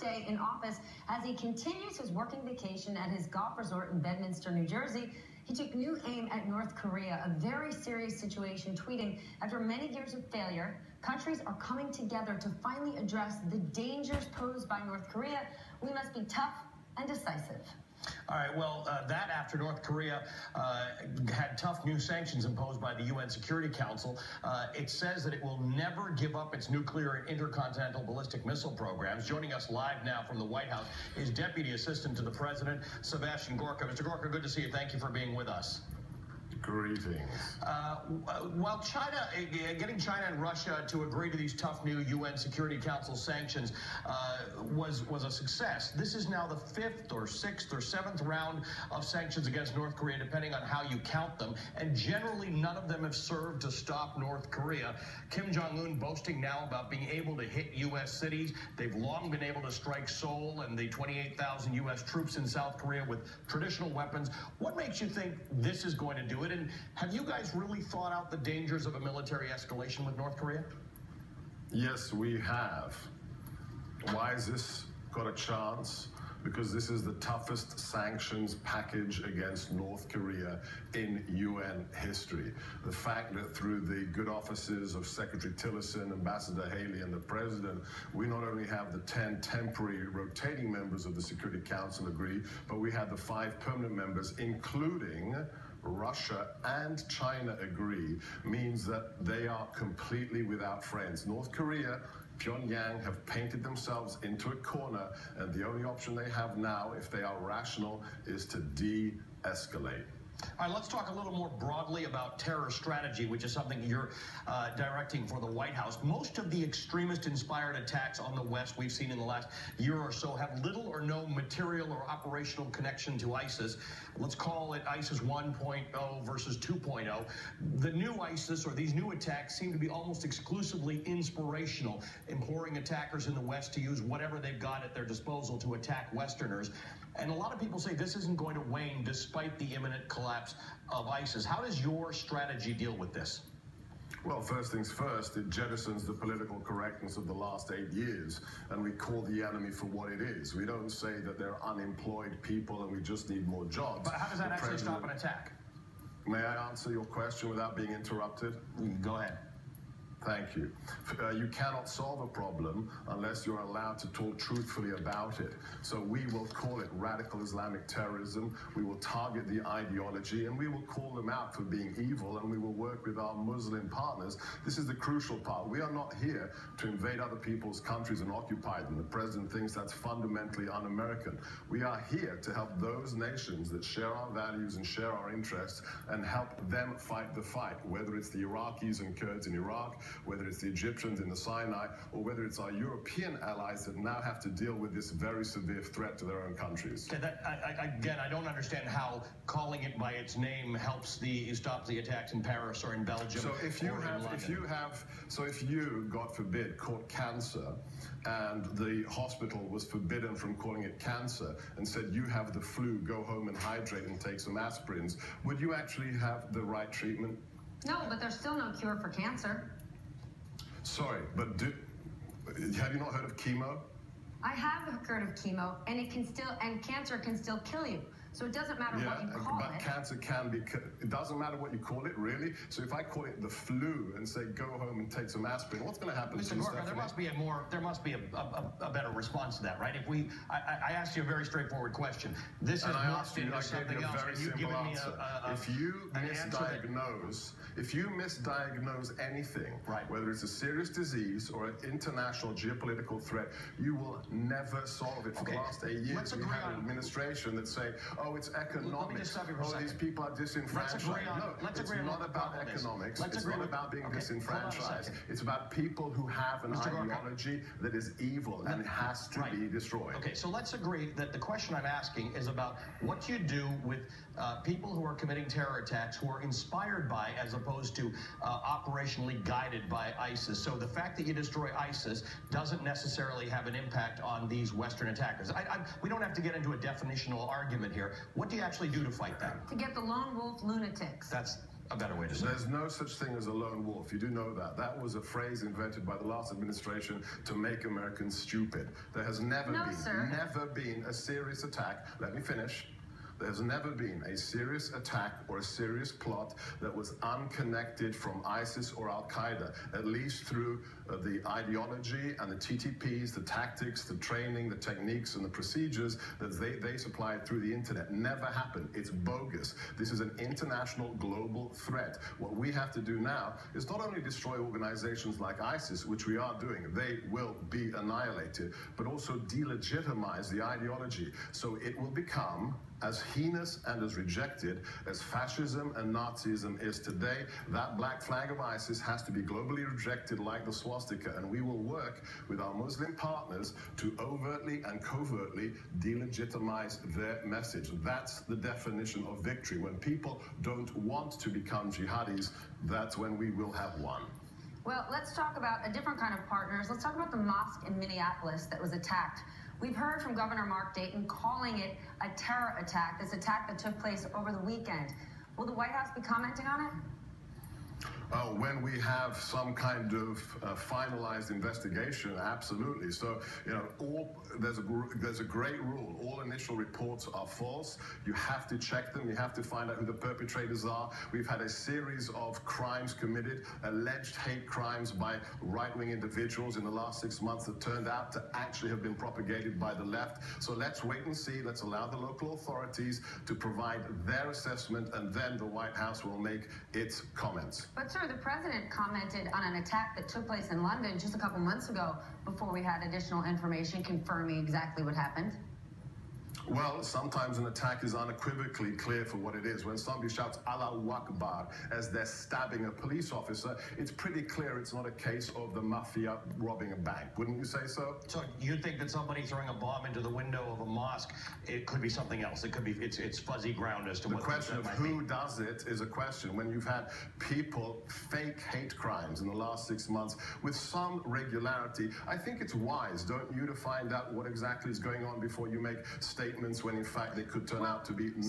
first day in office as he continues his working vacation at his golf resort in Bedminster, New Jersey. He took new aim at North Korea, a very serious situation, tweeting, "After many years of failure, countries are coming together to finally address the dangers posed by North Korea. We must be tough and decisive." All right, well, that after North Korea had tough new sanctions imposed by the UN Security Council, it says that it will never give up its nuclear and intercontinental ballistic missile programs. Joining us live now from the White House is Deputy Assistant to the President, Sebastian Gorka. Mr. Gorka, good to see you. Thank you for being with us. Greetings. While getting China and Russia to agree to these tough new UN Security Council sanctions was a success, this is now the 5th or 6th or 7th round of sanctions against North Korea, depending on how you count them, and generally none of them have served to stop North Korea. Kim Jong-un boasting now about being able to hit U.S. cities. They've long been able to strike Seoul and the 28,000 U.S. troops in South Korea with traditional weapons. What makes you think this is going to do it? And have you guys really thought out the dangers of a military escalation with North Korea? Yes, we have. Why has this got a chance? Because this is the toughest sanctions package against North Korea in UN history. The fact that through the good offices of Secretary Tillerson, Ambassador Haley, and the President, we not only have the 10 temporary rotating members of the Security Council agree, but we have the 5 permanent members, including Russia and China agree, means that they are completely without friends. North Korea, Pyongyang have painted themselves into a corner, and the only option they have now, if they are rational, is to de-escalate. All right, let's talk a little more broadly about terror strategy, which is something you're directing for the White House. Most of the extremist-inspired attacks on the West we've seen in the last year or so have little or no material or operational connection to ISIS. Let's call it ISIS 1.0 versus 2.0. The new ISIS, or these new attacks, seem to be almost exclusively inspirational, imploring attackers in the West to use whatever they've got at their disposal to attack Westerners. And a lot of people say this isn't going to wane despite the imminent collapse of ISIS. How does your strategy deal with this? Well, first things first, it jettisons the political correctness of the last 8 years, and we call the enemy for what it is. We don't say that they're unemployed people and we just need more jobs. But how does that actually stop an attack? May I answer your question without being interrupted? Go ahead. Thank you. You cannot solve a problem unless you're allowed to talk truthfully about it. So we will call it radical Islamic terrorism. We will target the ideology, and we will call them out for being evil, and we will work with our Muslim partners. This is the crucial part. We are not here to invade other people's countries and occupy them. The president thinks that's fundamentally un-American. We are here to help those nations that share our values and share our interests and help them fight the fight, whether it's the Iraqis and Kurds in Iraq, whether it's the Egyptians in the Sinai, or whether it's our European allies that now have to deal with this very severe threat to their own countries. Okay, again, I don't understand how calling it by its name helps stop the attacks in Paris or in Belgium. So if you, God forbid, caught cancer and the hospital was forbidden from calling it cancer and said you have the flu, go home and hydrate and take some aspirins, would you actually have the right treatment? No, but there's still no cure for cancer. Sorry, but have you not heard of chemo? I have heard of chemo, and cancer can still kill you. So it doesn't matter what you call it. But cancer can be, it doesn't matter what you call it, really. So if I call it the flu and say, go home and take some aspirin, what's going to happen? Mr. Gorka, there must be a better response to that, right? I asked you a very straightforward question. This is morphed into something else. Very simple answer. If you misdiagnose anything, right, whether it's a serious disease or an international geopolitical threat, you will never solve it. For the last 8 years, we had an administration that say, oh, it's economics. Oh, these people are disenfranchised. No, it's not about economics. It's not about being disenfranchised. It's about people who have an ideology that is evil and has to be destroyed. Okay, so let's agree that the question I'm asking is about what you do with people who are committing terror attacks who are inspired by, as opposed to operationally guided by ISIS. So the fact that you destroy ISIS doesn't necessarily have an impact on these Western attackers. We don't have to get into a definitional argument here. What do you actually do to fight that? To get the lone wolf lunatics. That's a better way to say it. There's no such thing as a lone wolf. You do know that. That was a phrase invented by the last administration to make Americans stupid. There has never been a serious attack. Let me finish. There's never been a serious attack or a serious plot that was unconnected from ISIS or Al-Qaeda, at least through the ideology and the TTPs, the tactics, the training, the techniques, and the procedures that they supplied through the internet. Never happened. It's bogus. This is an international global threat. What we have to do now is not only destroy organizations like ISIS, which we are doing, they will be annihilated, but also delegitimize the ideology. So it will become as heinous and as rejected as fascism and Nazism is today. That black flag of ISIS has to be globally rejected like the swastika, and we will work with our Muslim partners to overtly and covertly delegitimize their message. That's the definition of victory. When people don't want to become jihadis, that's when we will have won. Well, let's talk about a different kind of partners. Let's talk about the mosque in Minneapolis that was attacked. We've heard from Governor Mark Dayton calling it a terror attack, this attack that took place over the weekend. Will the White House be commenting on it? When we have some kind of finalized investigation, absolutely. So, you know, there's a great rule. All initial reports are false. You have to check them. You have to find out who the perpetrators are. We've had a series of crimes committed, alleged hate crimes by right-wing individuals in the last 6 months that turned out to actually have been propagated by the left. So let's wait and see. Let's allow the local authorities to provide their assessment, and then the White House will make its comments. But, sir, the president commented on an attack that took place in London just a couple months ago before we had additional information confirming exactly what happened. Well, sometimes an attack is unequivocally clear for what it is. When somebody shouts Allahu Akbar as they're stabbing a police officer, it's pretty clear it's not a case of the mafia robbing a bank. Wouldn't you say so? So you think that somebody throwing a bomb into the window of a mosque, it could be something else? It could be, it's fuzzy ground as to what the question of who does it is a question. When you've had people fake hate crimes in the last 6 months with some regularity, I think it's wise, don't you, to find out what exactly is going on before you make statements when in fact they could turn out to be not